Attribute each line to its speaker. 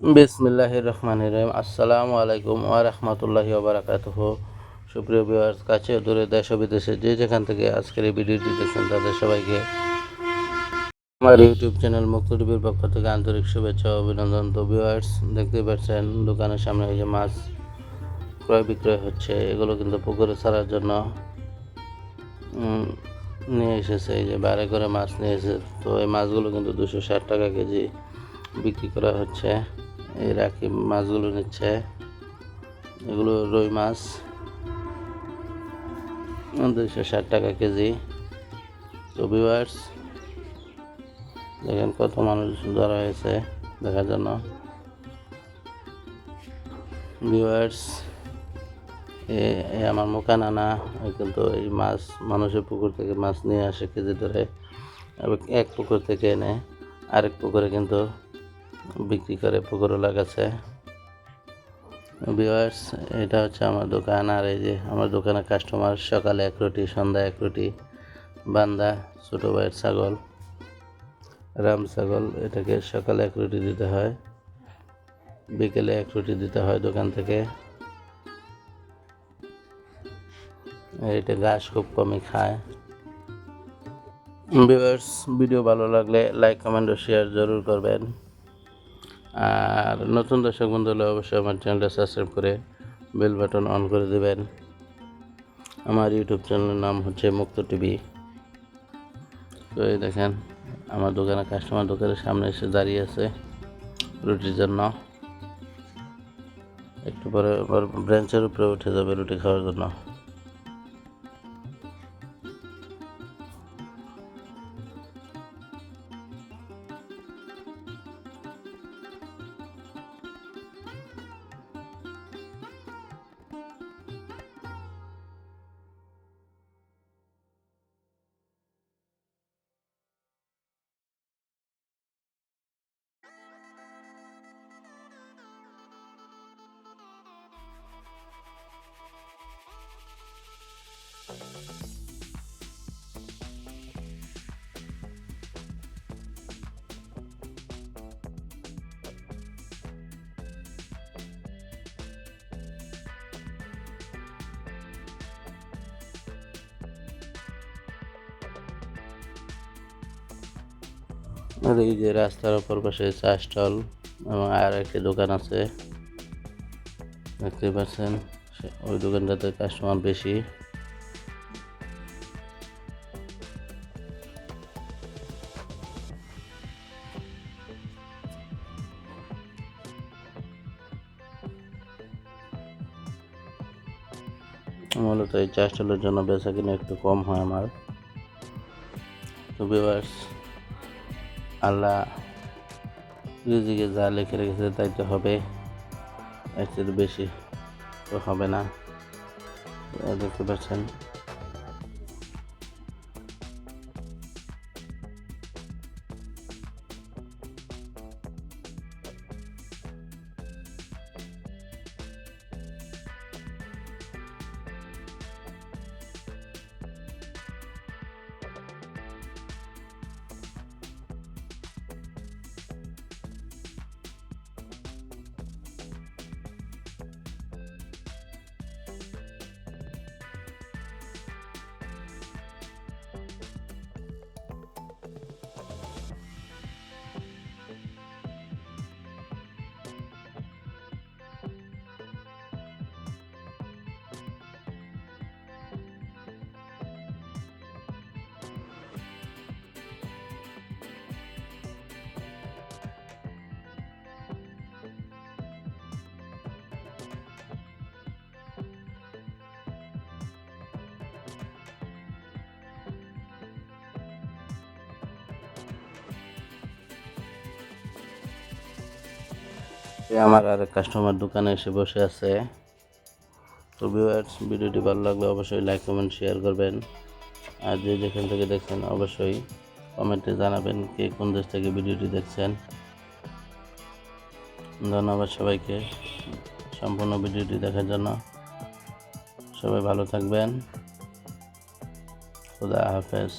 Speaker 1: বিসমিল্লাহির রহমানির রহিম। আসসালামু আলাইকুম ওয়া রাহমাতুল্লাহি ওয়া বারাকাতুহু। সুপ্রিয় ভিউয়ার্স, কাছে ও দূরে, দেশ ও বিদেশে যে যেখান থেকে আজকের এই ভিডিওটি দেখছেন তাদের সবাইকে আমার ইউটিউব চ্যানেল মুক্ত টিভির পক্ষ থেকে আন্তরিক শুভেচ্ছা ও অভিনন্দন। তো ভিউয়ার্স, দেখতে পাচ্ছেন দোকানের সামনে এই যে মাছ ক্রয় বিক্রয় হচ্ছে, এগুলো কিন্তু পুকুরে ছাড়ার জন্য নিয়ে এসেছে। এই যে বারে করে মাছ নিয়ে এসেছে। তো এই মাছগুলো কিন্তু 260 টাকা কেজি বিক্রি করা হচ্ছে। এই রাখি মাছগুলো নিচ্ছে, এগুলো রুই মাছ 260 টাকা কেজি। তো ভিউয়ার্স, দেখেন কত মানুষ ধরা হয়েছে দেখার জন্য। ভিউয়ার্স, আমার মুখা নানা কিন্তু এই মাছ মানুষের পুকুর থেকে মাছ নিয়ে আসে কেজি ধরে, এবং এক পুকুর থেকে এনে আরেক পুকুরে কিন্তু বিক্রি করে পুকুরওয়ালা কাছে। ভিউয়ার্স, এটা হচ্ছে আমার দোকান। আর এই যে আমার দোকানের কাস্টমার সকালে 1 রুটি, সন্ধ্যায় 1 রুটি। বান্দা ছোটো ভাইয়ের ছাগল, রাম ছাগল, এটাকে সকালে 1 রুটি দিতে হয়, বিকেলে 1 রুটি দিতে হয় দোকান থেকে। এটা ঘাস খুব কমই খায়। ভিউয়ার্স, ভিডিও ভালো লাগলে লাইক, কমেন্ট ও শেয়ার জরুর করবেন। আর নতুন দর্শক বন্ধু হলে অবশ্যই আমার চ্যানেলটা সাবস্ক্রাইব করে বেল বাটন অন করে দেবেন। আমার ইউটিউব চ্যানেলের নাম হচ্ছে মুক্ত টিভি। তো এই দেখেন আমার দোকানে কাস্টমার দোকানের সামনে এসে দাঁড়িয়ে আছে রুটির জন্য। একটু পরে আবার ব্রেঞ্চের উপরে উঠে যাবে রুটি খাওয়ার জন্য। আর এই যে রাস্তার অপর পাশে চা স্টল এবং আর একটি দোকান আছে, দেখতে পাচ্ছেন। ওই দোকানটাতে কাস্টমার বেশি। মূলত এই চা স্টলের জন্য বেচা কিনা একটু কম হয় আমার। তো ভিউয়ার্স, আল্লাহ রিজিকে যা লিখে রেখেছে তাই তো হবে, এর চেয়ে বেশি তো হবে না। দেখতে পাচ্ছেন আমার আর কাস্টমার দোকানে এসে বসে আছে। তো ভিউয়ার্স, ভিডিওটি ভালো লাগলে অবশ্যই লাইক, কমেন্ট, শেয়ার করবেন। আর যে যেখান থেকে দেখছেন অবশ্যই কমেন্টে জানাবেন কে কোন দেশ থেকে ভিডিওটি দেখছেন। ধন্যবাদ সবাইকে সম্পূর্ণ ভিডিওটি দেখার জন্য। সবাই ভালো থাকবেন। খুদা হাফেজ।